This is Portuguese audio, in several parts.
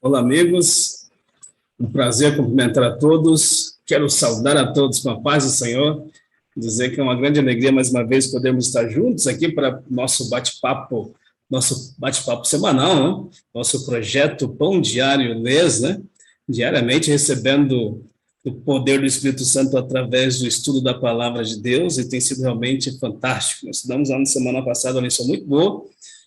Olá, amigos. Um prazer cumprimentar a todos. Quero saudar a todos com a paz do Senhor. Dizer que é uma grande alegria, mais uma vez, podermos estar juntos aqui para nosso bate-papo semanal, né? Nosso projeto Pão Diário Lês, né? Diariamente recebendo o poder do Espírito Santo através do estudo da Palavra de Deus, e tem sido realmente fantástico. Nós estudamos na semana passada uma lição muito boa,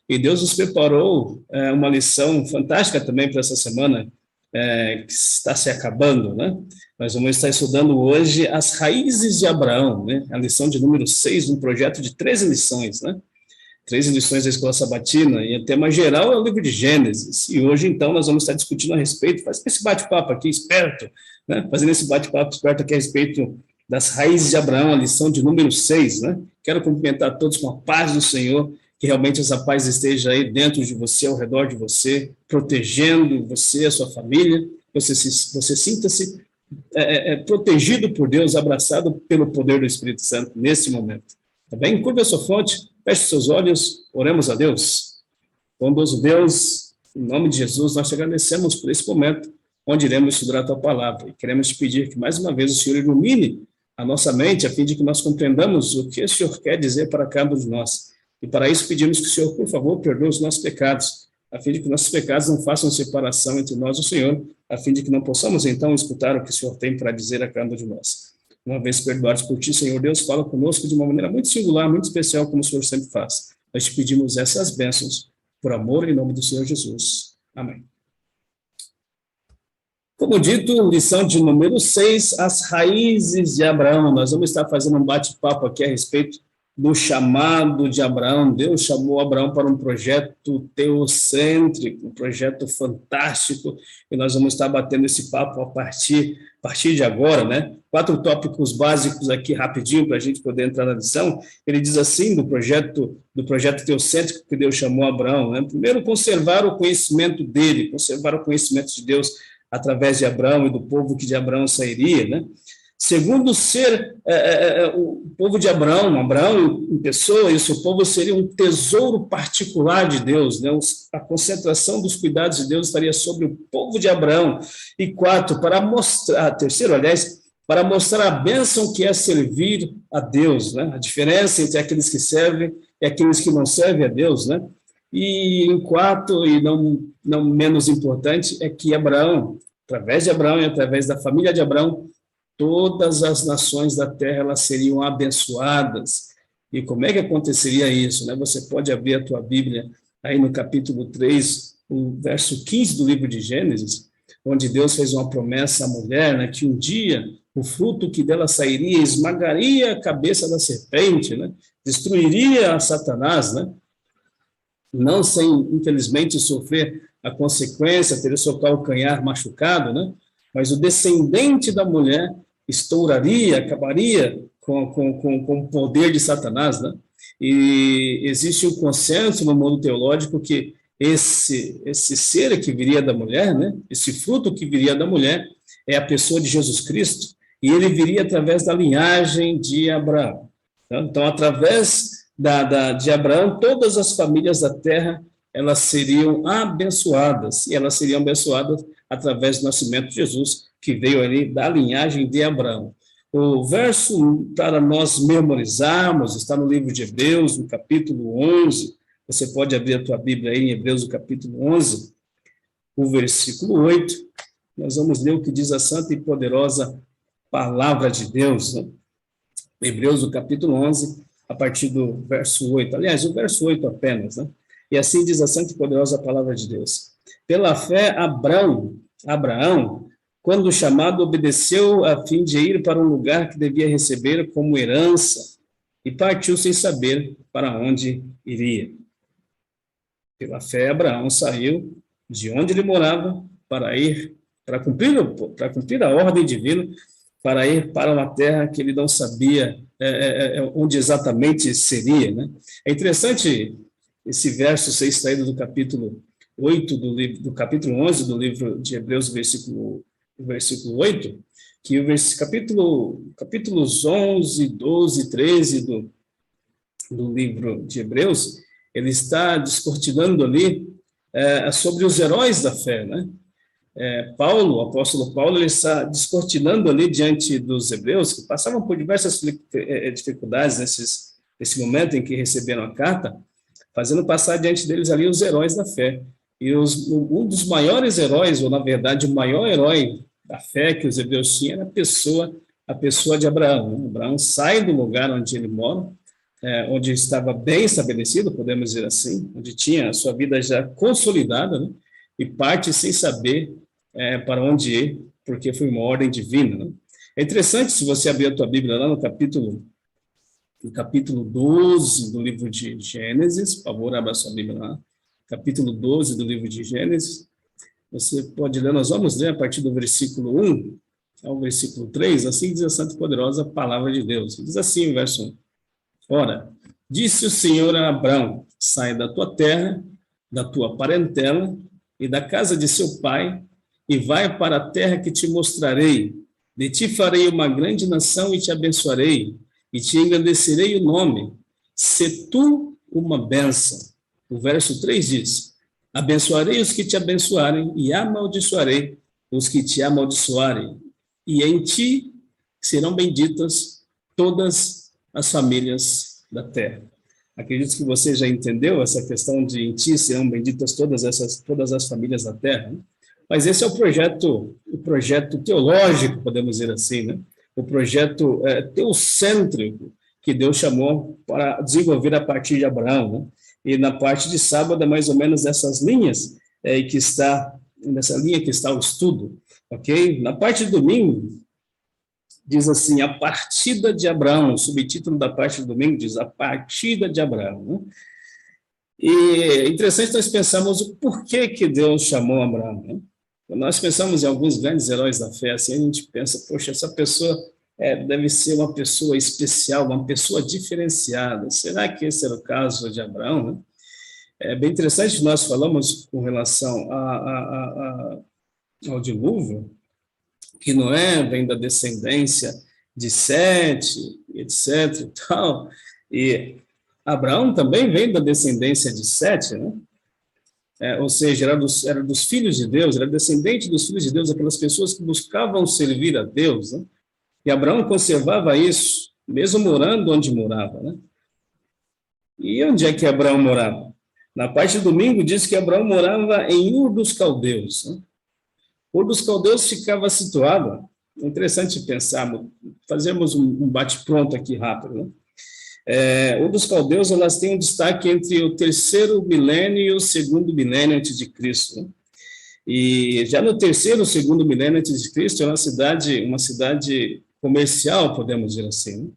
e Deus nos preparou uma lição fantástica também para essa semana, que está se acabando, né? Nós vamos estar estudando hoje as raízes de Abraão, né? A lição de número 6, um projeto de 13 lições, né? 13 lições da Escola Sabatina, e o tema geral é o livro de Gênesis. E hoje, então, nós vamos estar discutindo a respeito, faz esse bate-papo aqui esperto, né? Fazendo esse bate-papo esperto aqui a respeito das raízes de Abraão, a lição de número 6, né? Quero cumprimentar todos com a paz do Senhor, que realmente essa paz esteja aí dentro de você, ao redor de você, protegendo você, a sua família, você sinta-se protegido por Deus, abraçado pelo poder do Espírito Santo nesse momento. Tá bem? Curva a sua fronte, feche seus olhos, oremos a Deus. Bondoso Deus, em nome de Jesus, nós te agradecemos por esse momento, onde iremos estudar a tua palavra, e queremos te pedir que mais uma vez o Senhor ilumine a nossa mente, a fim de que nós compreendamos o que o Senhor quer dizer para cada um de nós. E para isso pedimos que o Senhor, por favor, perdoe os nossos pecados, a fim de que nossos pecados não façam separação entre nós e o Senhor, a fim de que não possamos, então, escutar o que o Senhor tem para dizer a cada um de nós. Uma vez perdoados por ti, Senhor Deus, fala conosco de uma maneira muito singular, muito especial, como o Senhor sempre faz. Nós te pedimos essas bênçãos, por amor, em nome do Senhor Jesus. Amém. Como dito, lição de número 6, as raízes de Abraão. Nós vamos estar fazendo um bate-papo aqui a respeito do chamado de Abraão. Deus chamou Abraão para um projeto teocêntrico, um projeto fantástico, e nós vamos estar batendo esse papo a partir de agora, né? 4 tópicos básicos aqui, rapidinho, para a gente poder entrar na lição. Ele diz assim, do projeto teocêntrico que Deus chamou Abraão, né? Primeiro, conservar o conhecimento dele, conservar o conhecimento de Deus através de Abraão e do povo que de Abraão sairia, né? Segundo, ser o povo de Abraão em pessoa, e o seu povo seria um tesouro particular de Deus, né? A concentração dos cuidados de Deus estaria sobre o povo de Abraão. E 4, terceiro, para mostrar a bênção que é servir a Deus, né? A diferença entre aqueles que servem e aqueles que não servem a Deus, né? E em 4, e não menos importante, é que Abraão, através de Abraão e através da família de Abraão, todas as nações da terra elas seriam abençoadas. E como é que aconteceria isso, né? Você pode abrir a tua Bíblia aí no capítulo 3, o verso 15 do livro de Gênesis, onde Deus fez uma promessa à mulher, né, que um dia o fruto que dela sairia esmagaria a cabeça da serpente, né? Destruiria a Satanás, né? Não sem, infelizmente, sofrer a consequência, ter o seu calcanhar machucado, né? Mas o descendente da mulher acabaria com o poder de Satanás, né? E existe um consenso no mundo teológico que esse ser que viria da mulher, né? Esse fruto que viria da mulher é a pessoa de Jesus Cristo, e ele viria através da linhagem de Abraão. Então, através de Abraão, todas as famílias da terra elas seriam abençoadas, e elas seriam abençoadas através do nascimento de Jesus, que veio ali da linhagem de Abraão. O verso para nós memorizarmos está no livro de Hebreus, no capítulo 11. Você pode abrir a tua Bíblia aí em Hebreus, no capítulo 11, o versículo 8. Nós vamos ler o que diz a santa e poderosa palavra de Deus, né? Hebreus, no capítulo 11, a partir do verso 8. Aliás, o verso 8 apenas, né? E assim diz a santa e poderosa palavra de Deus. Pela fé, Abraão, quando chamado, obedeceu a fim de ir para um lugar que devia receber como herança, e partiu sem saber para onde iria. Pela fé, Abraão saiu de onde ele morava para cumprir a ordem divina, para ir para uma terra que ele não sabia onde exatamente seria, né? É interessante esse verso ser extraído do capítulo 8 do capítulo 11 do livro de Hebreus, versículo 8, que o capítulos 11, 12, 13 do livro de Hebreus, ele está descortinando ali sobre os heróis da fé, né? Paulo, o apóstolo Paulo, ele está descortinando ali diante dos hebreus, que passavam por diversas dificuldades nesse momento em que receberam a carta, fazendo passar diante deles ali os heróis da fé. E um dos maiores heróis, ou na verdade o maior herói da fé que os hebreus tinham, era a pessoa de Abraão, né? Abraão sai do lugar onde ele mora, onde estava bem estabelecido, podemos dizer assim, onde tinha a sua vida já consolidada, né? E parte sem saber para onde ir, porque foi uma ordem divina, né? É interessante, se você abrir a tua Bíblia lá no capítulo 12 do livro de Gênesis, por favor, abra a sua Bíblia lá, capítulo 12 do livro de Gênesis, você pode ler, nós vamos ler a partir do versículo 1 ao versículo 3, assim diz a santa e poderosa palavra de Deus. Diz assim o verso 1. Ora, disse o Senhor a Abrão, sai da tua terra, da tua parentela e da casa de seu pai, e vai para a terra que te mostrarei. De ti farei uma grande nação e te abençoarei, e te engrandecerei o nome. Se tu uma bênção. O verso 3 diz, abençoarei os que te abençoarem, e amaldiçoarei os que te amaldiçoarem. E em ti serão benditas todas as famílias da terra. Acredito que você já entendeu essa questão de em ti serão benditas todas as famílias da terra, né? Mas esse é o projeto teológico, podemos dizer assim, né? O projeto teocêntrico que Deus chamou para desenvolver a partir de Abraão, né? E na parte de sábado é mais ou menos essas linhas nessa linha que está o estudo, ok? Na parte de domingo diz assim, a partida de Abraão, o subtítulo da parte de domingo diz a partida de Abraão, né? E é interessante nós pensarmos o porquê que Deus chamou Abraão, né? Quando nós pensamos em alguns grandes heróis da fé, assim, a gente pensa, poxa, essa pessoa deve ser uma pessoa especial, uma pessoa diferenciada. Será que esse era o caso de Abraão, né? É bem interessante, nós falamos com relação ao dilúvio, que Noé vem da descendência de Sete, etc. e tal, e Abraão também vem da descendência de Sete, né? Ou seja, era dos filhos de Deus, era descendente dos filhos de Deus, aquelas pessoas que buscavam servir a Deus, né? E Abraão conservava isso, mesmo morando onde morava, né? E onde é que Abraão morava? Na parte do domingo diz que Abraão morava em Ur dos Caldeus, né? Ur dos Caldeus ficava situado, é interessante pensar, fazemos um bate-pronto aqui rápido, né? Ur dos Caldeus, elas têm um destaque entre o terceiro milênio e o segundo milênio antes de Cristo, né? E já no terceiro, segundo milênio antes de Cristo, é uma cidade comercial, podemos dizer assim, né?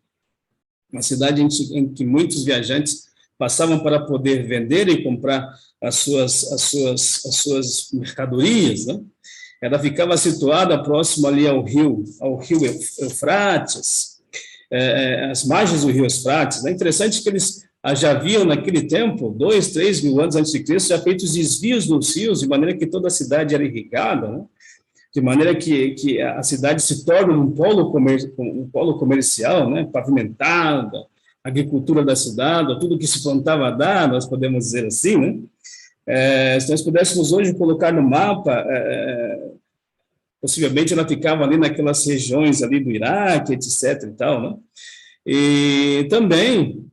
Uma cidade em que muitos viajantes passavam para poder vender e comprar as suas mercadorias, né? Ela ficava situada próximo ali ao rio Eufrates, as margens do rio Eufrates. É interessante que eles já haviam naquele tempo, 2, 3 mil anos antes de Cristo, já feito os desvios dos rios, de maneira que toda a cidade era irrigada, né? De maneira que a cidade se torna um polo comercial, né? Pavimentada, agricultura da cidade, tudo que se plantava dá, nós podemos dizer assim, né? Se nós pudéssemos hoje colocar no mapa, possivelmente ela ficava ali naquelas regiões ali do Iraque, etc. e tal, né? E também,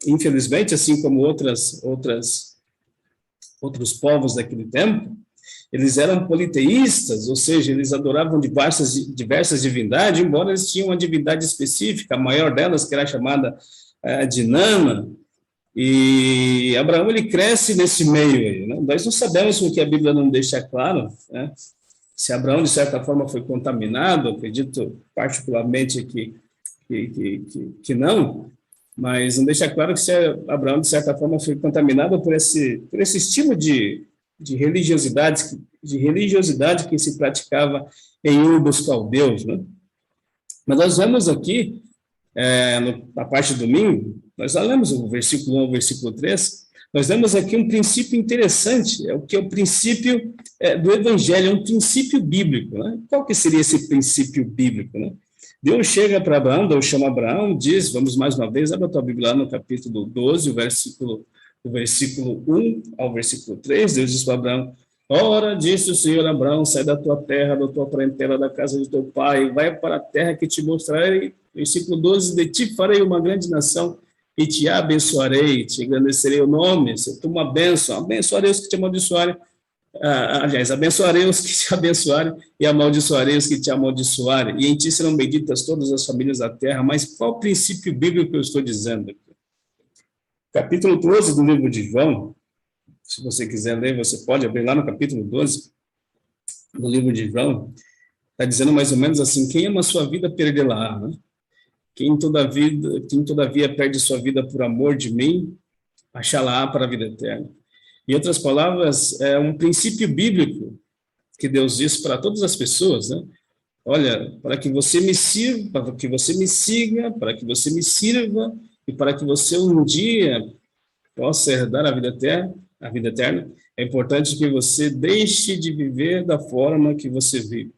infelizmente, assim como outros povos daquele tempo, eles eram politeístas, ou seja, eles adoravam diversas divindades, embora eles tinham uma divindade específica, a maior delas, que era chamada de Nana, e Abraão, ele cresce nesse meio aí, né? Nós não sabemos, porque a Bíblia não deixa claro, né? Se Abraão, de certa forma, foi contaminado, acredito particularmente que não, mas não deixa claro que se Abraão, de certa forma, foi contaminado por esse estilo de religiosidade que se praticava em Ur dos Caldeus, né? Mas nós vemos aqui, na parte do domingo, nós já lemos o versículo 1 ao versículo 3, nós vemos aqui um princípio interessante, que é o princípio do Evangelho, é um princípio bíblico, né? Qual que seria esse princípio bíblico, né? Deus chega para Abraão, Deus chama Abraão, diz, vamos mais uma vez, abre a tua Bíblia lá no capítulo 12, o versículo 1 ao versículo 3, Deus diz para Abraão: ora, disse o Senhor a Abraão, sai da tua terra, da tua parentela, da casa do teu pai, vai para a terra que te mostrarei. Versículo 12, de ti farei uma grande nação, e te abençoarei, te engrandecerei o nome, se tu uma bênção, abençoarei os que te amaldiçoarem, aliás, abençoarei os que te abençoarem, e amaldiçoarei os que te amaldiçoarem, e em ti serão benditas todas as famílias da terra. Mas qual princípio bíblico que eu estou dizendo aqui? Capítulo 12 do livro de João, se você quiser ler, você pode abrir lá no capítulo 12 do livro de João, está dizendo mais ou menos assim: quem ama a sua vida, perdê-la, né? Quem todavia perde sua vida por amor de mim, achá-la para a vida eterna. Em outras palavras, é um princípio bíblico que Deus diz para todas as pessoas, né? Olha, para que você me sirva, para que você me siga, para que você me sirva, e para que você um dia possa herdar a vida eterna, é importante que você deixe de viver da forma que você vive.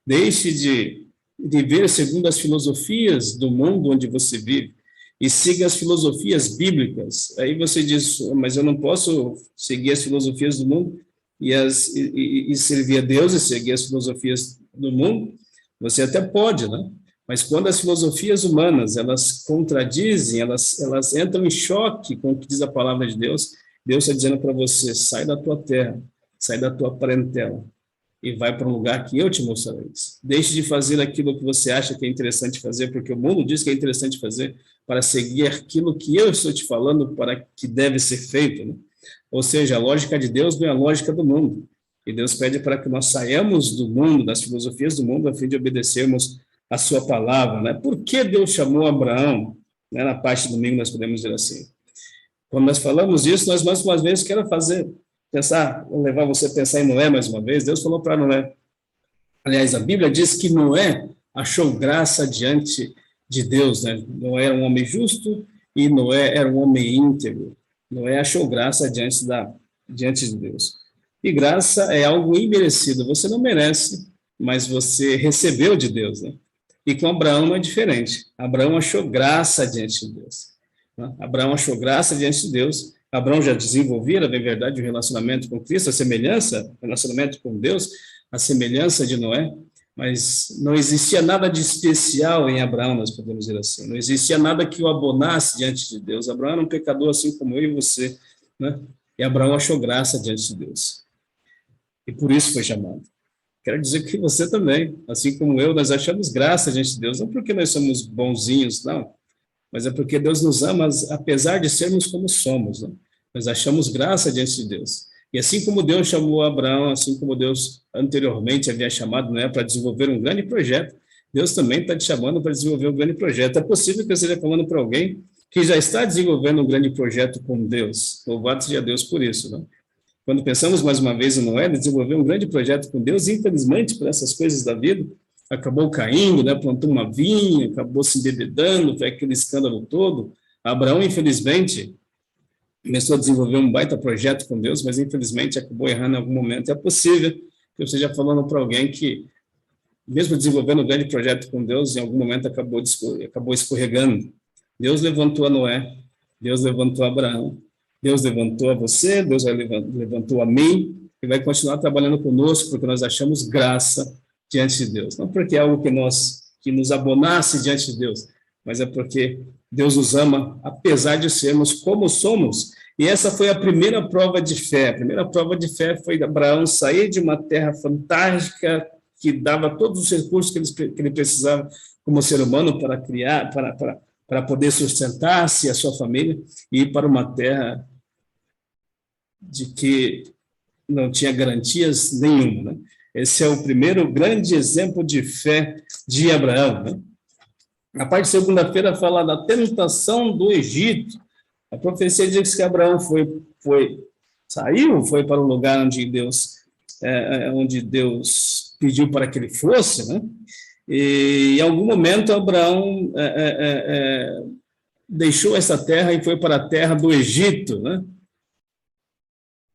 Deixe de viver segundo as filosofias do mundo onde você vive e siga as filosofias bíblicas. Aí você diz: mas eu não posso seguir as filosofias do mundo e servir a Deus e seguir as filosofias do mundo. Você até pode, né? Mas quando as filosofias humanas, elas contradizem, elas entram em choque com o que diz a palavra de Deus, Deus está dizendo para você: sai da tua terra, sai da tua parentela, e vai para um lugar que eu te mostrarei. Deixe de fazer aquilo que você acha que é interessante fazer, porque o mundo diz que é interessante fazer, para seguir aquilo que eu estou te falando para que deve ser feito, né? Ou seja, a lógica de Deus não é a lógica do mundo. E Deus pede para que nós saiamos do mundo, das filosofias do mundo, a fim de obedecermos a sua palavra, né? Por que Deus chamou Abraão? Né? Na parte do domingo nós podemos dizer assim. Quando nós falamos disso, nós mais uma vez quero vou levar você a pensar em Noé mais uma vez. Deus falou para Noé. Aliás, a Bíblia diz que Noé achou graça diante de Deus, né? Noé era um homem justo e Noé era um homem íntegro. Noé achou graça diante de Deus. E graça é algo imerecido. Você não merece, mas você recebeu de Deus, né? E com Abraão não é diferente. Abraão achou graça diante de Deus, né? Abraão achou graça diante de Deus. Abraão já desenvolvia, na verdade, o relacionamento com Cristo, o relacionamento com Deus, a semelhança de Noé, mas não existia nada de especial em Abraão, nós podemos dizer assim. Não existia nada que o abonasse diante de Deus. Abraão era um pecador assim como eu e você, né? E Abraão achou graça diante de Deus. E por isso foi chamado. Quero dizer que você também, assim como eu, nós achamos graça diante de Deus, não porque nós somos bonzinhos, não, mas é porque Deus nos ama, apesar de sermos como somos, né? Nós achamos graça diante de Deus. E assim como Deus chamou Abraão, assim como Deus anteriormente havia chamado Noé para desenvolver um grande projeto, Deus também está te chamando para desenvolver um grande projeto. É possível que eu esteja falando para alguém que já está desenvolvendo um grande projeto com Deus. Louvado seja Deus por isso, né? Quando pensamos mais uma vez em Noé, ele desenvolveu um grande projeto com Deus, e infelizmente, por essas coisas da vida, acabou caindo, né? Plantou uma vinha, acabou se embebedando, foi aquele escândalo todo. Abraão, infelizmente, começou a desenvolver um baita projeto com Deus, mas infelizmente acabou errando em algum momento. É possível que eu esteja falando para alguém que, mesmo desenvolvendo um grande projeto com Deus, em algum momento acabou escorregando. Deus levantou a Noé, Deus levantou a Abraão, Deus levantou a você, Deus levantou a mim, e vai continuar trabalhando conosco, porque nós achamos graça diante de Deus. Não porque é algo que nos abonasse diante de Deus, mas é porque Deus nos ama, apesar de sermos como somos. E essa foi a primeira prova de fé. A primeira prova de fé foi Abraão sair de uma terra fantástica, que dava todos os recursos que ele precisava como ser humano para criar, para poder sustentar-se e a sua família, e ir para uma terra de que não tinha garantias nenhuma, né? Esse é o primeiro grande exemplo de fé de Abraão, né? A parte de segunda-feira fala da tentação do Egito. A profecia diz que Abraão foi para o lugar onde Deus pediu para que ele fosse, né? E em algum momento Abraão deixou essa terra e foi para a terra do Egito, né?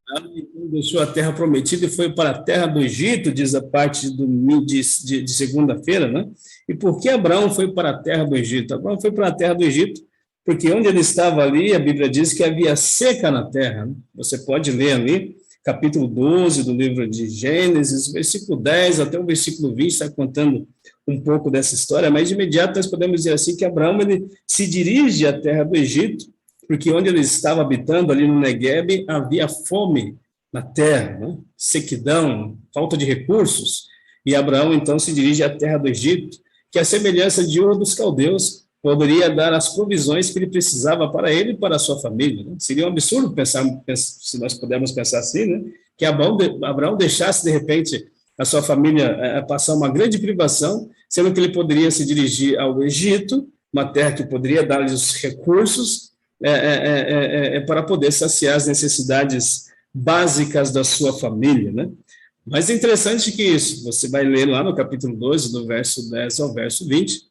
Então, deixou a terra prometida e foi para a terra do Egito, diz a parte de segunda-feira, né? E por que Abraão foi para a terra do Egito? Abraão foi para a terra do Egito porque onde ele estava ali, a Bíblia diz que havia seca na terra, né? Você pode ler ali, capítulo 12 do livro de Gênesis, versículo 10 até o versículo 20, está contando um pouco dessa história, mas de imediato nós podemos dizer assim que Abraão ele se dirige à terra do Egito, porque onde ele estava habitando, ali no Negueb, havia fome na terra, né? Sequidão, falta de recursos, e Abraão então se dirige à terra do Egito, que a semelhança de Ur dos Caldeus poderia dar as provisões que ele precisava para ele e para a sua família. Né? Seria um absurdo pensar, se nós pudermos pensar assim, né? Que Abraão deixasse, de repente, a sua família passar uma grande privação, sendo que ele poderia se dirigir ao Egito, uma terra que poderia dar-lhes os recursos para poder saciar as necessidades básicas da sua família, né? Mas é interessante que isso, você vai ler lá no capítulo 12, do verso 10 ao verso 20,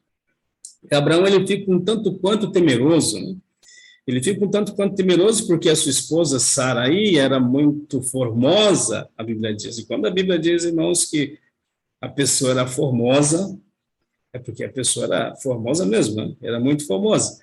Abraão ele fica um tanto quanto temeroso, né? Ele fica um tanto quanto temeroso porque a sua esposa Sarai era muito formosa, a Bíblia diz. E quando a Bíblia diz, irmãos, que a pessoa era formosa, é porque a pessoa era formosa mesmo, né? Era muito formosa.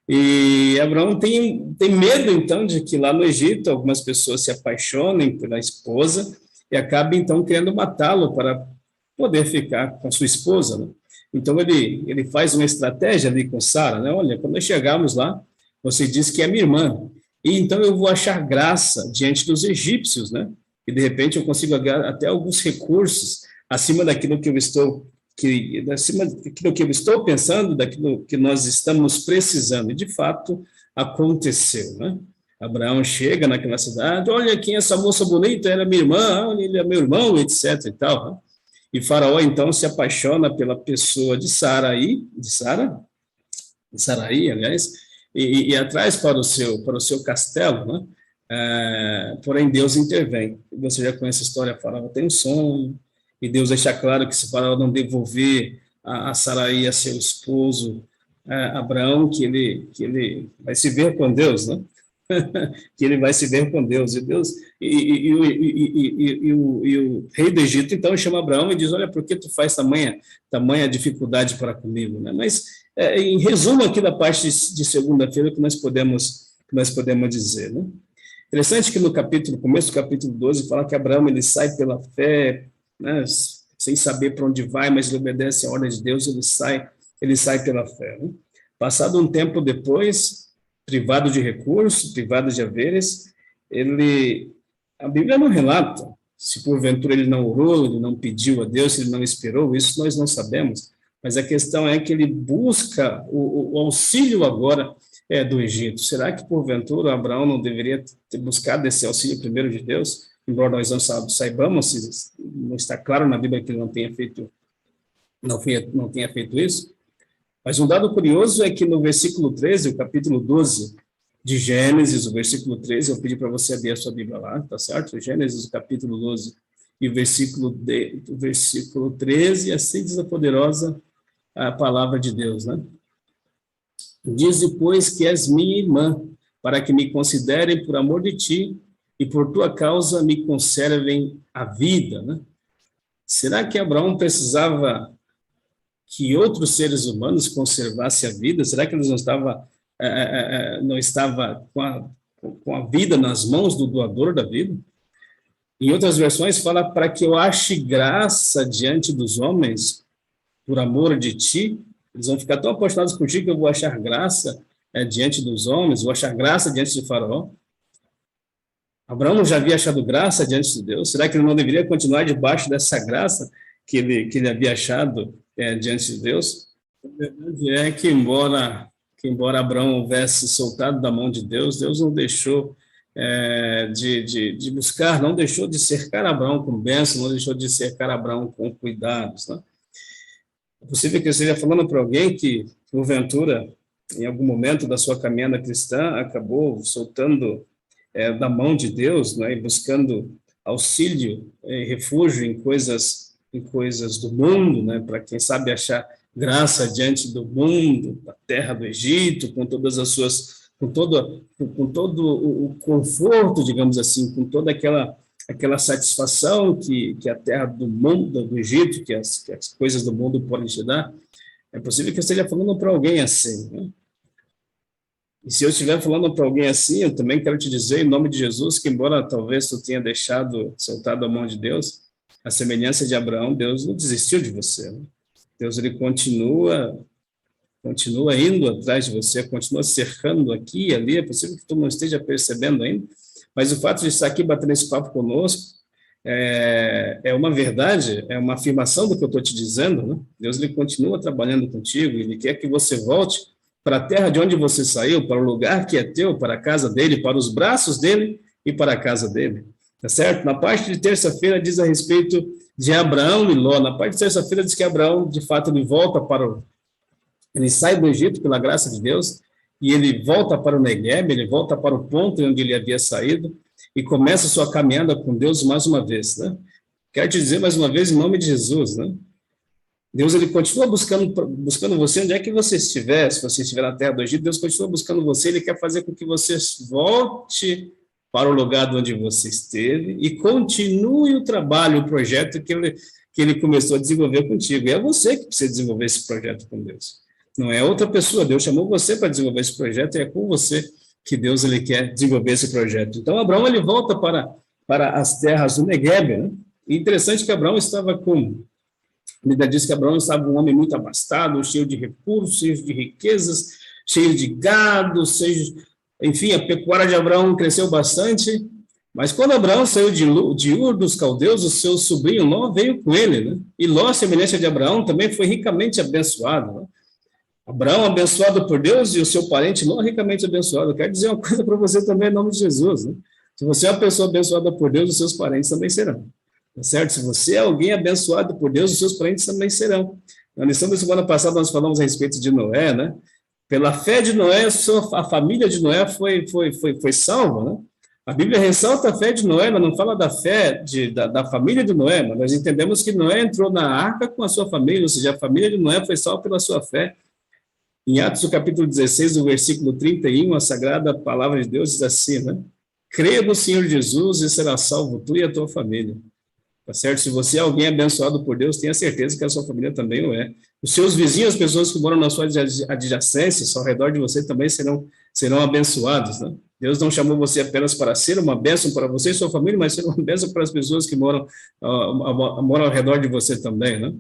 E Abraão tem medo, então, de que lá no Egito algumas pessoas se apaixonem pela esposa e acabem, então, querendo matá-lo para poder ficar com a sua esposa, né? Então, ele faz uma estratégia ali com Sara, né? Olha, quando nós chegarmos lá, você diz que é minha irmã, e então eu vou achar graça diante dos egípcios, né? E, de repente, eu consigo até alguns recursos acima daquilo que eu estou acima daquilo que eu estou pensando, daquilo que nós estamos precisando. E, de fato, aconteceu, né? Abraão chega naquela cidade, olha quem é essa moça bonita, era minha irmã, olha, ele é meu irmão, etc. e tal, né? E Faraó, então, se apaixona pela pessoa de Sarai, de Sarai, aliás, e atrás para o seu castelo, né? Porém, Deus intervém. Você já conhece a história, Faraó tem um sonho, e Deus deixa claro que se Faraó não devolver a Sarai a seu esposo, Abraão, que ele vai se ver com Deus, né? Que ele vai se ver com Deus. O rei do Egito, então, chama Abraão e diz, olha, por que tu faz tamanha dificuldade para comigo? Né? Mas, em resumo aqui da parte de segunda-feira, que nós podemos dizer, né? Interessante que no começo do capítulo 12, fala que Abraão ele sai pela fé, né, sem saber para onde vai, mas ele obedece à ordem de Deus, ele sai pela fé. Né? Passado um tempo depois, privado de recursos, privado de haveres, a Bíblia não relata se porventura ele não orou, ele não pediu a Deus, se ele não esperou, isso nós não sabemos, mas a questão é que ele busca o auxílio agora do Egito. Será que porventura Abraão não deveria ter buscado esse auxílio primeiro de Deus, embora nós não saibamos, não está claro na Bíblia que ele não tenha feito isso? Mas um dado curioso é que no versículo 13, o capítulo 12 de Gênesis, o versículo 13, eu pedi para você abrir a sua Bíblia lá, tá certo? Gênesis, o capítulo 12, e o versículo 13, assim diz a poderosa a palavra de Deus, né? Dize, pois, que és minha irmã, para que me considerem por amor de ti, e por tua causa me conservem a vida, né? Será que Abraão precisava que outros seres humanos conservassem a vida? Será que eles não estava com a vida nas mãos do doador da vida? Em outras versões fala para que eu ache graça diante dos homens por amor de ti. Eles vão ficar tão apaixonados por ti que eu vou achar graça diante dos homens, vou achar graça diante de Faraó. Abraão não já havia achado graça diante de Deus? Será que ele não deveria continuar debaixo dessa graça que ele havia achado diante de Deus? A verdade é que, embora Abraão houvesse soltado da mão de Deus, Deus não deixou de buscar, não deixou de cercar Abraão com bênção, não deixou de cercar Abraão com cuidados, né? É possível que eu esteja falando para alguém que, porventura, em algum momento da sua caminhada cristã, acabou soltando da mão de Deus, né, e buscando auxílio e refúgio em coisas do mundo, né, para quem sabe achar graça diante do mundo, da terra do Egito, com com todo o conforto, digamos assim, com toda aquela satisfação que a terra do mundo, do Egito, que as coisas do mundo podem te dar, é possível que eu esteja falando para alguém assim, né? E se eu estiver falando para alguém assim, eu também quero te dizer, em nome de Jesus, que embora talvez tu tenha soltado a mão de Deus, a semelhança de Abraão, Deus não desistiu de você, né? Deus, ele continua indo atrás de você, continua cercando aqui e ali, é possível que tu não esteja percebendo ainda, mas o fato de estar aqui batendo esse papo conosco é uma verdade, é uma afirmação do que eu estou te dizendo, né? Deus, ele continua trabalhando contigo, ele quer que você volte para a terra de onde você saiu, para o lugar que é teu, para a casa dele, para os braços dele e para a casa dele, tá certo? Na parte de terça-feira diz a respeito de Abraão e Ló, na parte de terça-feira diz que Abraão, de fato, ele sai do Egito pela graça de Deus e ele volta para o Negueb, ele volta para o ponto onde ele havia saído e começa a sua caminhada com Deus mais uma vez, né? Quero te dizer mais uma vez em nome de Jesus, né? Deus, ele continua buscando você onde é que você estiver, se você estiver na terra do Egito, Deus continua buscando você, ele quer fazer com que você volte para o lugar onde você esteve e continue o trabalho, o projeto que ele começou a desenvolver contigo. E é você que precisa desenvolver esse projeto com Deus. Não é outra pessoa, Deus chamou você para desenvolver esse projeto e é com você que Deus, ele quer desenvolver esse projeto. Então, Abraão, ele volta para as terras do Negueb, né? E interessante que Abraão estava a Bíblia diz que Abraão estava um homem muito abastado, cheio de recursos, cheio de riquezas, cheio de gado, enfim, a pecuária de Abraão cresceu bastante, mas quando Abraão saiu de Ur dos caldeus, o seu sobrinho Ló veio com ele, né? E Ló, semelhante de Abraão, também foi ricamente abençoado, né? Abraão abençoado por Deus e o seu parente Ló ricamente abençoado. Eu quero dizer uma coisa para você também em nome de Jesus, né? Se você é uma pessoa abençoada por Deus, os seus parentes também serão. Tá certo? Se você é alguém abençoado por Deus, os seus parentes também serão. Na lição da semana passada, nós falamos a respeito de Noé, né? Pela fé de Noé, a família de Noé foi salva, né? A Bíblia ressalta a fé de Noé, mas não fala da fé da família de Noé, mas nós entendemos que Noé entrou na arca com a sua família, ou seja, a família de Noé foi salva pela sua fé. Em Atos, do capítulo 16, no versículo 31, a sagrada palavra de Deus diz assim, né? Creia no Senhor Jesus e será salvo tu e a tua família. Tá certo? Se você é alguém abençoado por Deus, tenha certeza que a sua família também o é. Os seus vizinhos, as pessoas que moram na sua adjacência, ao redor de você, também serão abençoados, né? Deus não chamou você apenas para ser uma bênção para você e sua família, mas ser uma bênção para as pessoas que moram ao redor de você também, né?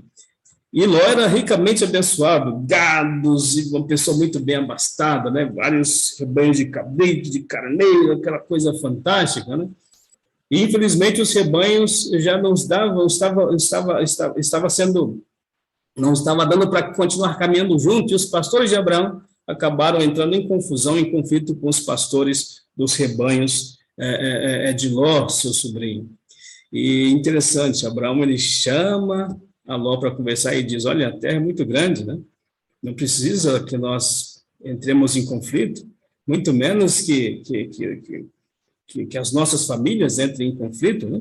E Ló era ricamente abençoado, gados, e uma pessoa muito bem abastada, né? Vários rebanhos de cabrito, de carneiro, aquela coisa fantástica, né? E, infelizmente, os rebanhos já não davam, não estava dando para continuar caminhando junto, e os pastores de Abraão acabaram entrando em confusão, em conflito com os pastores dos rebanhos de Ló, seu sobrinho. E interessante, Abraão, ele chama a Ló para conversar e diz, olha, a terra é muito grande, né? Não precisa que nós entremos em conflito, muito menos que as nossas famílias entrem em conflito, né?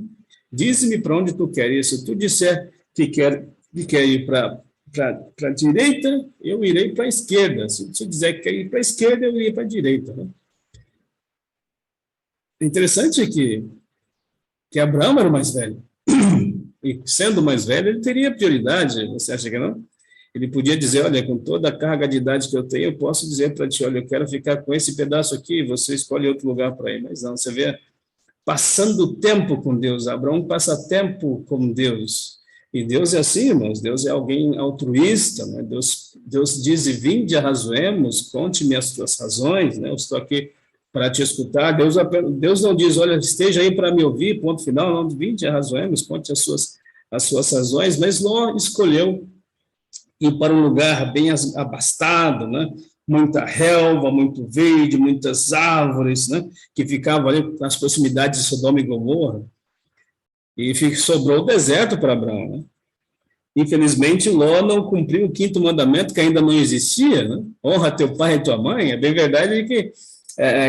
Diz-me para onde tu quer ir. Se tu disser que quer ir para a direita, eu irei para a esquerda. Se tu dizer que quer ir para a esquerda, eu irei para a direita, né? É interessante que Abraão era o mais velho. E sendo o mais velho, ele teria prioridade. Você acha que não? Ele podia dizer, olha, com toda a carga de idade que eu tenho, eu posso dizer para ti, olha, eu quero ficar com esse pedaço aqui, você escolhe outro lugar para ir. Mas não, você vê, passando tempo com Deus, Abraão passa tempo com Deus. E Deus é assim, irmãos, Deus é alguém altruísta, né? Deus diz, vinde, arrazoemos, conte-me as tuas razões, né? Eu estou aqui para te escutar. Deus não diz, olha, esteja aí para me ouvir, ponto final, não, vinde, arrazoemos, conte as suas razões, mas Ló escolheu ir para um lugar bem abastado, né? Muita relva, muito verde, muitas árvores, né? Que ficavam ali nas proximidades de Sodoma e Gomorra. E sobrou o deserto para Abraão, né? Infelizmente, Ló não cumpriu o quinto mandamento, que ainda não existia, né? Honra teu pai e tua mãe. É bem verdade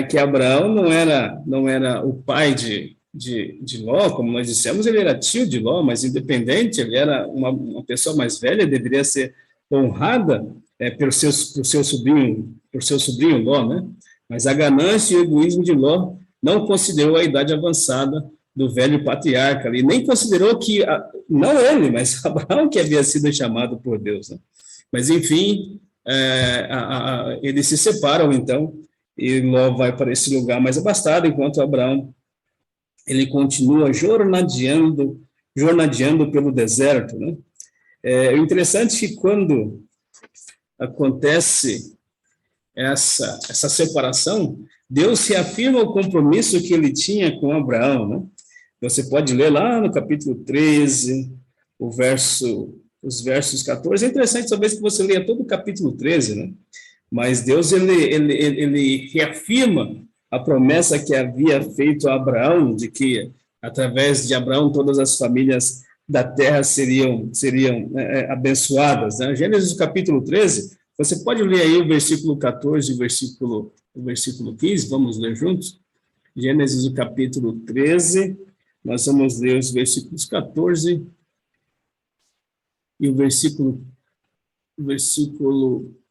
que Abraão não era o pai de Ló, como nós dissemos, ele era tio de Ló, mas independente, ele era uma pessoa mais velha, deveria ser honrada por seu sobrinho Ló, né? Mas a ganância e o egoísmo de Ló não considerou a idade avançada do velho patriarca ali, nem considerou que, não ele, mas Abraão que havia sido chamado por Deus, né? Mas, enfim, eles se separam, então, e Ló vai para esse lugar mais abastado, enquanto Abraão, ele continua jornadeando pelo deserto, né? O interessante é que quando acontece essa separação, Deus reafirma o compromisso que ele tinha com Abraão, né? Você pode ler lá no capítulo 13, os versos 14. É interessante talvez que você leia todo o capítulo 13, né? Mas Deus, ele reafirma a promessa que havia feito a Abraão, de que através de Abraão todas as famílias da terra seriam abençoadas, né? Gênesis capítulo 13, você pode ler aí o versículo 14 e o versículo 15, vamos ler juntos? Gênesis, o capítulo 13, nós vamos ler os versículos 14 e o versículo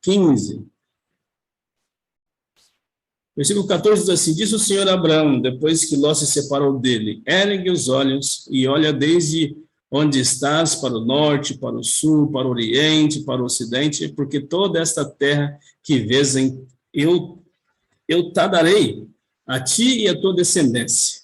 15. Versículo 14 diz assim: disse o Senhor a Abraão, depois que Ló se separou dele: ergue os olhos e olha desde onde estás, para o norte, para o sul, para o oriente, para o ocidente, porque toda esta terra que vês eu te darei, a ti e a tua descendência.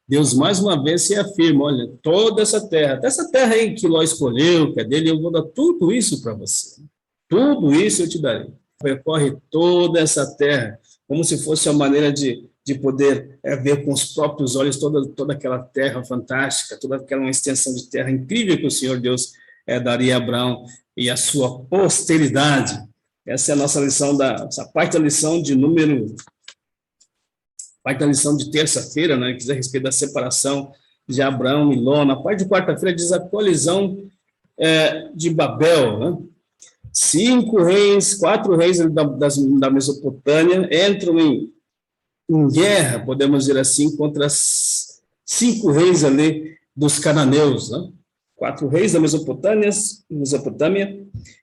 Deus mais uma vez se afirma: olha, toda essa terra aí que Ló escolheu, que é dele, eu vou dar tudo isso para você. Tudo isso eu te darei. Percorre toda essa terra, como se fosse uma maneira de poder ver com os próprios olhos toda aquela terra fantástica, toda aquela extensão de terra incrível que o Senhor Deus daria a Abraão e a sua posteridade. Essa é a nossa lição, essa parte da lição de terça-feira, né, que diz a respeito da separação de Abraão e Ló. Na parte de quarta-feira diz a colisão de Babel, né? 4 reis da Mesopotâmia entram em guerra, podemos dizer assim, contra 5 reis ali dos cananeus, né? 4 reis da Mesopotâmia,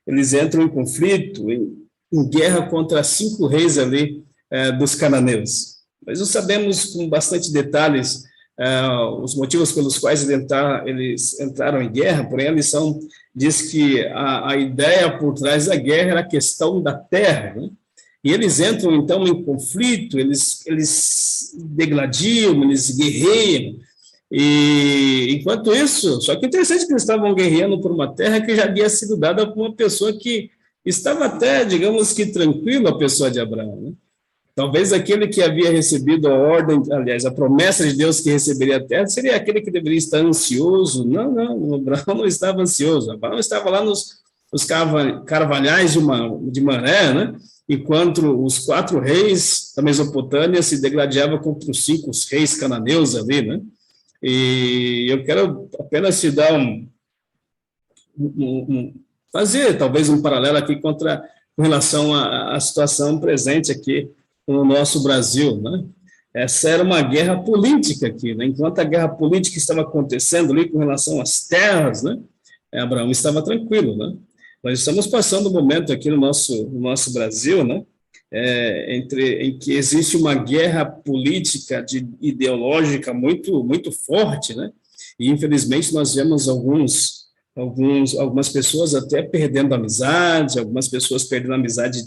eles entram em conflito, em guerra contra 5 reis ali dos cananeus. Mas nós sabemos com bastante detalhes os motivos pelos quais eles entraram em guerra, porém a lição diz que a ideia por trás da guerra era a questão da terra, né? E eles entram, então, em conflito, eles degladiam, eles guerreiam, e enquanto isso, só que interessante que eles estavam guerreando por uma terra que já havia sido dada por uma pessoa que estava até, digamos que tranquilo, a pessoa de Abraão, né? Talvez aquele que havia recebido a ordem, aliás, a promessa de Deus que receberia a terra, seria aquele que deveria estar ansioso. Não, Abraão não estava ansioso. Abraão estava lá nos carvalhais de Manré, né? Enquanto os 4 reis da Mesopotâmia se degladiavam contra os 5 reis cananeus ali, né? E eu quero apenas te dar fazer talvez um paralelo aqui com relação à situação presente aqui no nosso Brasil, né? Essa era uma guerra política aqui, né? Enquanto a guerra política estava acontecendo ali com relação às terras, né? Abraão estava tranquilo, né? Nós estamos passando um momento aqui no nosso Brasil, né? Em que existe uma guerra política ideológica muito forte, né? E infelizmente nós vemos algumas pessoas até perdendo amizade, algumas pessoas perdendo amizade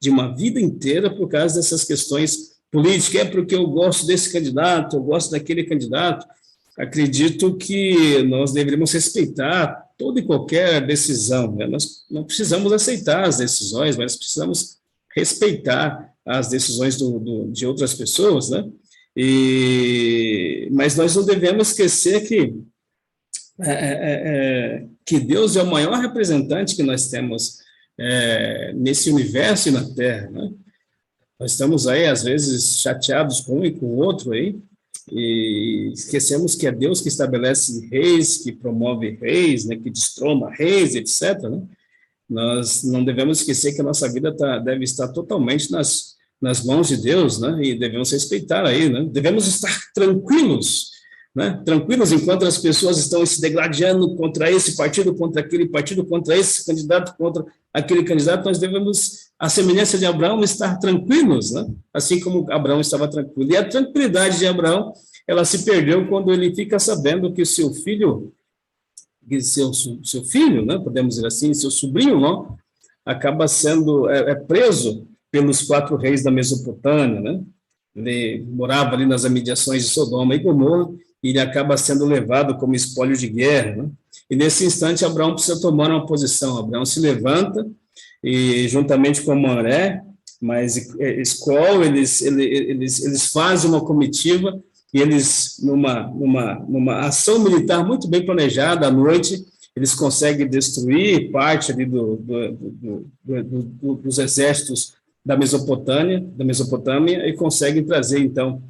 de uma vida inteira por causa dessas questões políticas. É porque eu gosto desse candidato, eu gosto daquele candidato. Acredito que nós deveríamos respeitar toda e qualquer decisão, né? Nós não precisamos aceitar as decisões, mas precisamos respeitar as decisões de outras pessoas, né? Mas nós não devemos esquecer que Deus é o maior representante que nós temos nesse universo e na Terra, né? Nós estamos aí, às vezes, chateados com um e com o outro aí, e esquecemos que é Deus que estabelece reis, que promove reis, né, que destrona reis, etc., né? Nós não devemos esquecer que a nossa vida deve estar totalmente nas mãos de Deus, né? E devemos respeitar aí, né? Devemos estar tranquilos né? Tranquilos enquanto as pessoas estão se degladiando contra esse partido, contra aquele partido, contra esse candidato, contra aquele candidato, nós devemos, à semelhança de Abraão, estar tranquilos, né? Assim como Abraão estava tranquilo. E a tranquilidade de Abraão, ela se perdeu quando ele fica sabendo que seu filho, né? Podemos dizer assim, seu sobrinho, não, acaba sendo preso pelos 4 reis da Mesopotâmia, né? Ele morava ali nas imediações de Sodoma e Gomorra, e ele acaba sendo levado como espólio de guerra, né? E nesse instante Abraão precisa tomar uma posição. Abraão se levanta e juntamente com Mamré, mas Escol, eles fazem uma comitiva e eles numa ação militar muito bem planejada à noite, eles conseguem destruir parte ali dos exércitos da Mesopotâmia e conseguem trazer então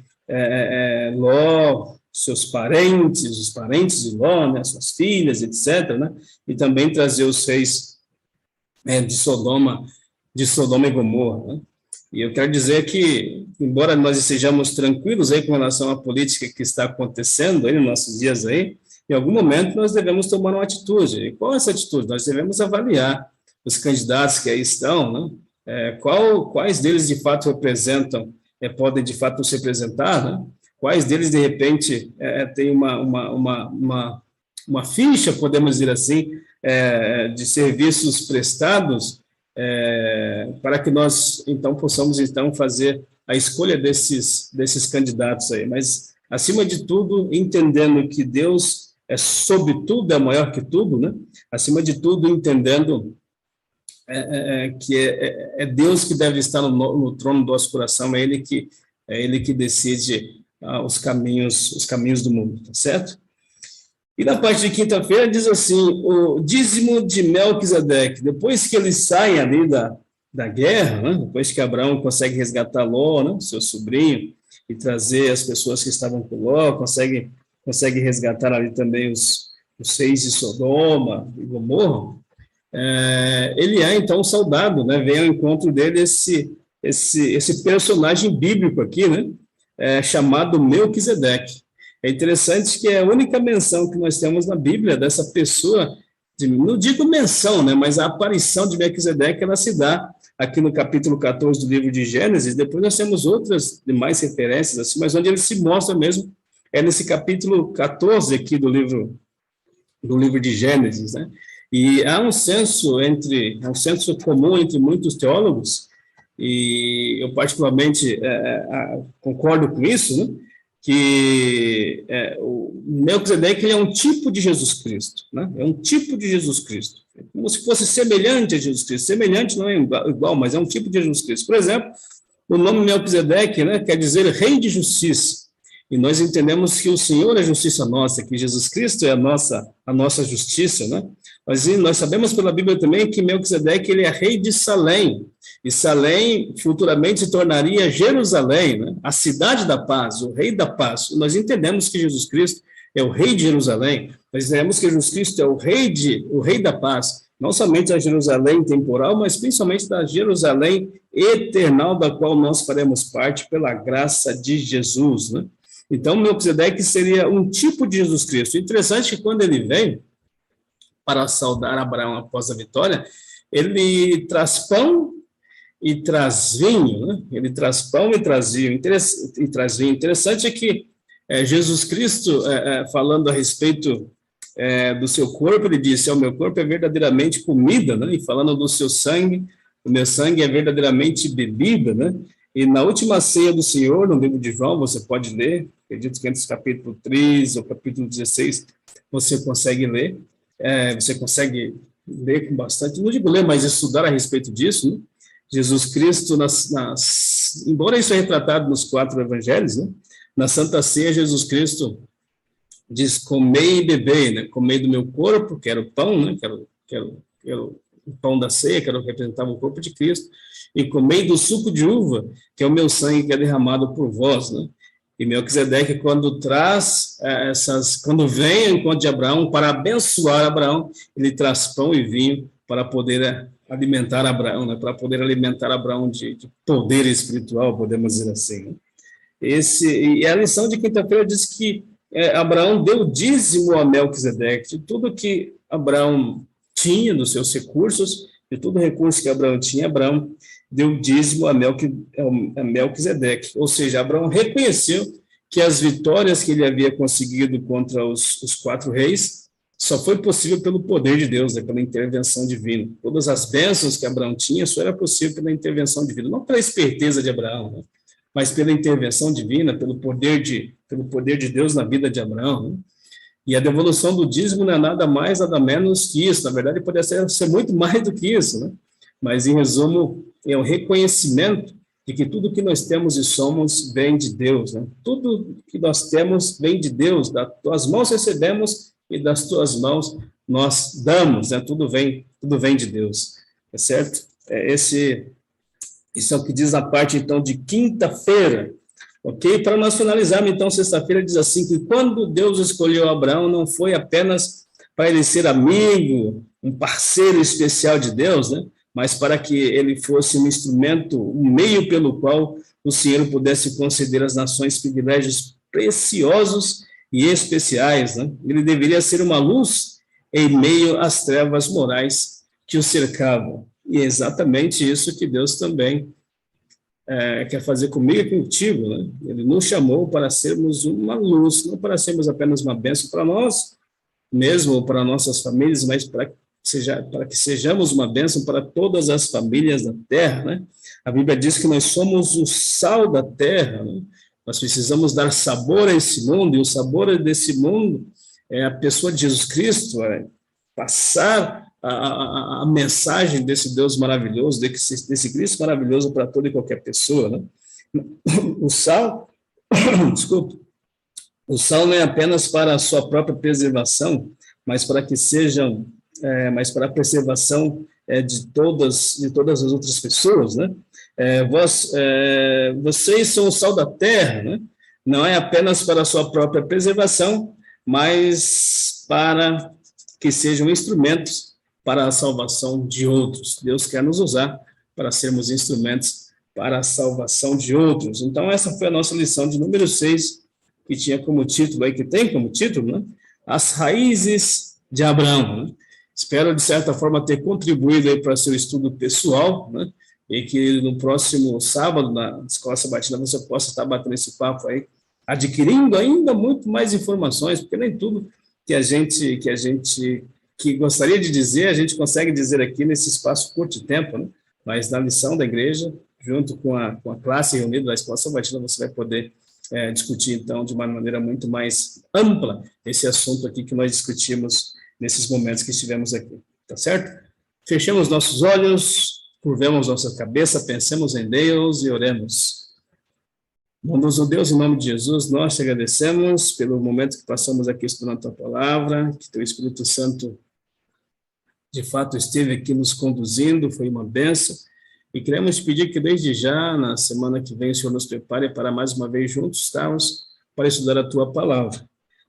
Ló, seus parentes, os parentes de Ló, né, suas filhas, etc., né, e também trazer os reis de Sodoma e Gomorra, né? E eu quero dizer que, embora nós estejamos tranquilos aí com relação à política que está acontecendo aí nos nossos dias aí, em algum momento nós devemos tomar uma atitude. E qual é essa atitude? Nós devemos avaliar os candidatos que aí estão, né? Quais deles de fato representam, podem de fato nos representar, né? Quais deles de repente têm uma ficha, podemos dizer assim, de serviços prestados, para que nós então possamos então fazer a escolha desses candidatos aí. Mas acima de tudo, entendendo que Deus é sobre tudo, é maior que tudo, né? Acima de tudo, entendendo que é Deus que deve estar no trono do nosso coração, é Ele que decide os caminhos do mundo, tá certo? E na parte de quinta-feira diz assim, o dízimo de Melquisedeque, depois que eles saem ali da guerra, né? Depois que Abraão consegue resgatar Ló, né? Seu sobrinho, e trazer as pessoas que estavam com Ló, consegue resgatar ali também os 6 de Sodoma e Gomorra, ele então um soldado, né? Vem ao encontro dele esse personagem bíblico aqui, né? Chamado Melquisedeque. É interessante que é a única menção que nós temos na Bíblia dessa pessoa, não digo menção, né? Mas a aparição de Melquisedeque, ela se dá aqui no capítulo 14 do livro de Gênesis. Depois nós temos outras demais referências, assim, mas onde ele se mostra mesmo é nesse capítulo 14 aqui do livro de Gênesis, né? E há um senso comum entre muitos teólogos, e eu particularmente concordo com isso, né? Que o Melquisedeque é um tipo de Jesus Cristo, né? É um tipo de Jesus Cristo, como se fosse semelhante a Jesus Cristo. Semelhante não é igual, mas é um tipo de Jesus Cristo. Por exemplo, o nome Melquisedeque, né, quer dizer Rei de Justiça, e nós entendemos que o Senhor é a justiça nossa, que Jesus Cristo é a nossa justiça, né? Mas nós sabemos pela Bíblia também que Melquisedeque ele é rei de Salém, e Salém futuramente se tornaria Jerusalém, né? A cidade da paz, o rei da paz. E nós entendemos que Jesus Cristo é o rei de Jerusalém, nós entendemos que Jesus Cristo é o rei da paz, não somente a Jerusalém temporal, mas principalmente da Jerusalém eternal, da qual nós faremos parte pela graça de Jesus, né? Então, Melquisedeque seria um tipo de Jesus Cristo. Interessante que quando ele vem para saudar Abraão após a vitória, ele traz pão e traz vinho, né? Ele traz pão e traz vinho. Interessante é que Jesus Cristo, falando a respeito do seu corpo, ele disse, o meu corpo é verdadeiramente comida, né? E falando do seu sangue, o meu sangue é verdadeiramente bebida, né? E na última ceia do Senhor, no livro de João, você pode ler, acredito que entre o capítulo 3 ou capítulo 16, você consegue ler, com bastante, não digo ler, mas estudar a respeito disso, né? Jesus Cristo, embora isso é retratado nos 4 evangelhos, né? Na Santa Ceia, Jesus Cristo diz, comei e bebei, né? Comei do meu corpo, que era o pão, né? Que era o pão da ceia, que representava o corpo de Cristo, e comei do suco de uva, que é o meu sangue que é derramado por vós, né? E Melquisedeque, quando vem ao encontro de Abraão, para abençoar Abraão, ele traz pão e vinho para poder alimentar Abraão, né? Para poder alimentar Abraão de poder espiritual, podemos dizer assim, né? E a lição de quinta-feira diz que Abraão deu dízimo a Melquisedeque, de tudo que Abraão tinha, dos seus recursos, de todo o recurso que Abraão tinha, Abraão deu dízimo a Melquisedeque, ou seja, Abraão reconheceu que as vitórias que ele havia conseguido contra os 4 reis só foi possível pelo poder de Deus, pela intervenção divina. Todas as bênçãos que Abraão tinha só era possível pela intervenção divina, não pela esperteza de Abraão, mas pela intervenção divina, pelo poder de Deus na vida de Abraão. E a devolução do dízimo não é nada mais, nada menos que isso. Na verdade, poderia ser muito mais do que isso, Mas, em resumo, é o reconhecimento de que tudo que nós temos e somos vem de Deus, Tudo que nós temos vem de Deus, das tuas mãos recebemos e das tuas mãos nós damos, Tudo vem de Deus, tá certo? Isso é o que diz a parte, então, de quinta-feira, ok? Para nós finalizarmos, então, sexta-feira diz assim, que quando Deus escolheu Abraão, não foi apenas para ele ser amigo, um parceiro especial de Deus, mas para que ele fosse um instrumento, um meio pelo qual o Senhor pudesse conceder às nações privilégios preciosos e especiais, Ele deveria ser uma luz em meio às trevas morais que o cercavam. E é exatamente isso que Deus também quer fazer comigo e contigo, Ele nos chamou para sermos uma luz, não para sermos apenas uma bênção para nós, mesmo para nossas famílias, mas para que sejamos uma bênção para todas as famílias da terra, A Bíblia diz que nós somos o sal da terra, Nós precisamos dar sabor a esse mundo, e o sabor desse mundo é a pessoa de Jesus Cristo, passar a mensagem desse Deus maravilhoso, desse Cristo maravilhoso para toda e qualquer pessoa, O sal, desculpa, o sal não é apenas para a sua própria preservação, mas para a preservação de todas as outras pessoas, Vocês são o sal da terra, Não é apenas para a sua própria preservação, mas para que sejam instrumentos para a salvação de outros. Deus quer nos usar para sermos instrumentos para a salvação de outros. Então, essa foi a nossa lição de número 6, que tinha como título, que tem como título, As Raízes de Abraão. Espero, de certa forma, ter contribuído para seu estudo pessoal, e que no próximo sábado, na Escola Sabatina, você possa estar batendo esse papo aí, adquirindo ainda muito mais informações, porque nem tudo que a gente gostaria de dizer, a gente consegue dizer aqui nesse espaço curto de tempo, Mas na lição da igreja, junto com a classe reunida da Escola Sabatina, você vai poder discutir, então, de uma maneira muito mais ampla, esse assunto aqui que nós discutimos nesses momentos que estivemos aqui, tá certo? Fechemos nossos olhos, curvemos nossa cabeça, pensemos em Deus e oremos. Bondoso Deus, em nome de Jesus, nós te agradecemos pelo momento que passamos aqui estudando a tua palavra, que teu Espírito Santo, de fato, esteve aqui nos conduzindo, foi uma bênção, e queremos pedir que desde já, na semana que vem, o Senhor nos prepare para mais uma vez juntos estarmos para estudar a tua palavra.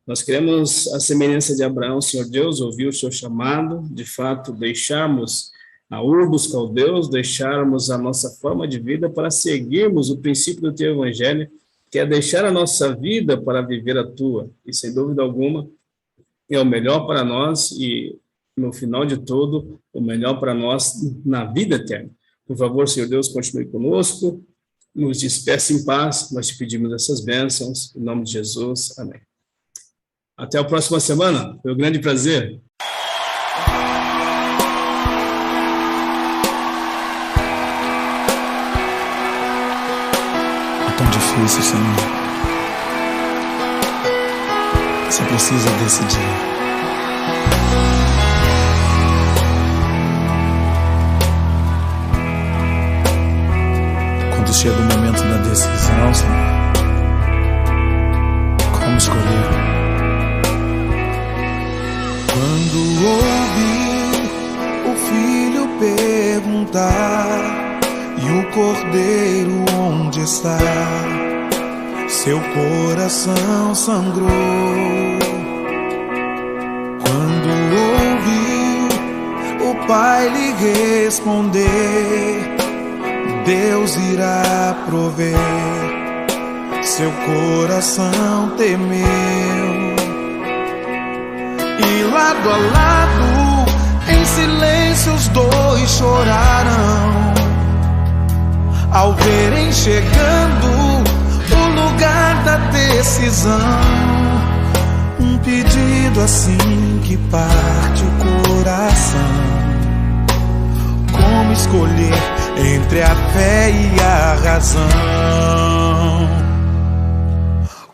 Nós queremos, a semelhança de Abraão, Senhor Deus, ouvir o seu chamado, de fato, deixarmos a Urbus Caldeus, deixarmos a nossa forma de vida para seguirmos o princípio do teu evangelho, que é deixar a nossa vida para viver a tua, e sem dúvida alguma é o melhor para nós e, no final de tudo, o melhor para nós na vida eterna. Por favor, Senhor Deus, continue conosco, nos despeça em paz, nós te pedimos essas bênçãos, em nome de Jesus, amém. Até a próxima semana, foi um grande prazer. É tão difícil, Senhor. Você precisa decidir. Quando chega o momento da decisão, Senhor, como escolher? Quando ouvi o filho perguntar e o cordeiro onde está, seu coração sangrou. Quando ouvi o pai lhe responder, Deus irá prover, seu coração temeu. lado a lado, em silêncio os dois choraram ao verem chegando o lugar da decisão. Um pedido assim que parte o coração. Como escolher entre a fé e a razão?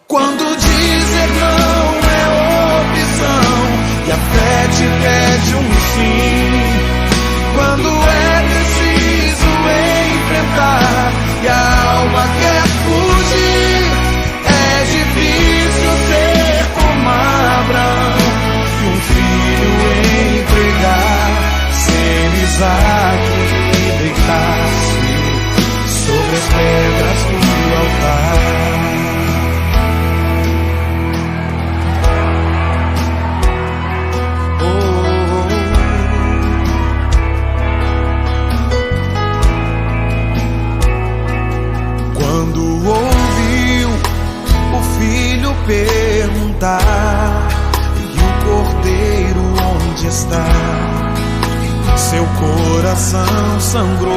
Quando dizer não é opção e a fé te pede um sim. Quando é preciso enfrentar e a alma quer fugir, é difícil ser como Abraão e um filho entregar, ser Isaac e deitar-se sobre as pedras do altar. Perguntar e o cordeiro onde está? Seu coração sangrou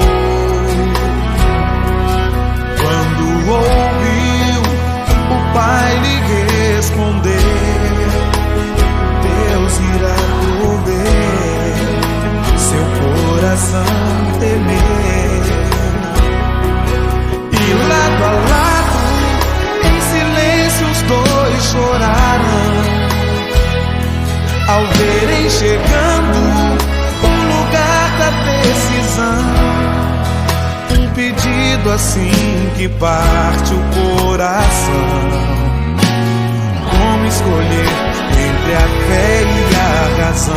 quando ouviu o pai lhe responder: Deus irá prover. Seu coração temer e lado a lado os dois choraram ao verem chegando o lugar da decisão. Um pedido assim que parte o coração. Como escolher entre a fé e a razão?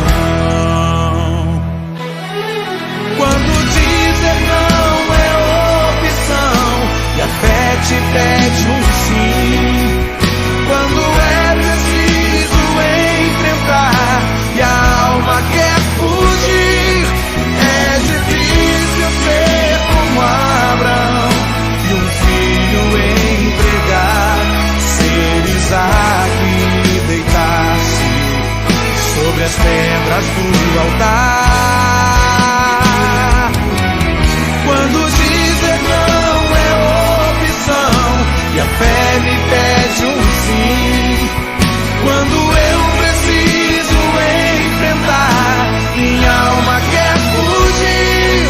Quando dizer não é opção e a fé te pede um sim. Quando é preciso enfrentar e a alma quer fugir, é difícil ser como Abraão e um filho entregar, ser Isaac e deitar-se sobre as pedras do altar. Quando dizer não é opção e a fé me pede um sim. Quando eu preciso enfrentar, minha alma quer fugir.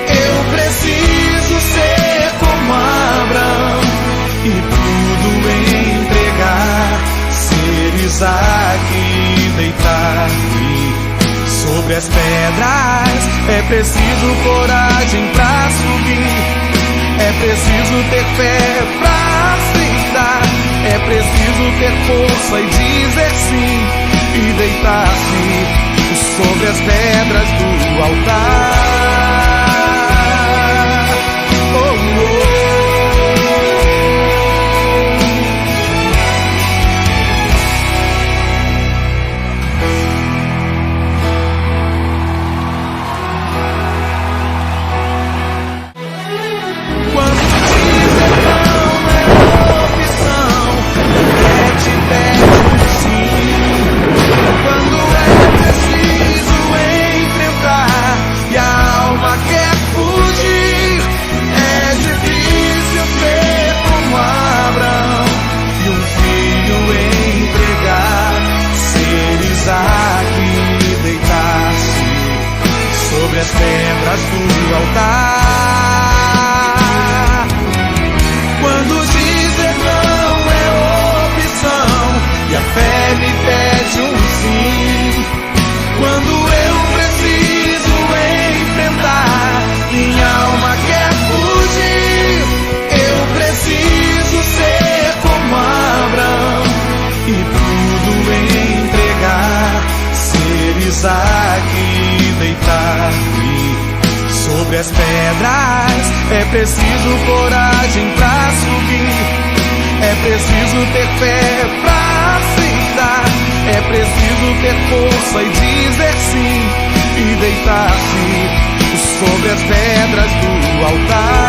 Eu preciso ser como Abraão e tudo entregar, ser Isaac e deitar-me sobre as pedras. É preciso coragem pra subir, é preciso ter fé pra aceitar, é preciso ter força e dizer sim e deitar-se sobre as pedras do altar. Oh, oh. As pedras do altar. Quando dizer não é opção e a fé me pede um sim. Quando eu preciso enfrentar, minha alma quer fugir. Eu preciso ser como Abraão e tudo entregar, ser Isaac e deitar-me sobre as pedras. É preciso coragem pra subir, é preciso ter fé pra aceitar, é preciso ter força e dizer sim e deitar-se sobre as pedras do altar.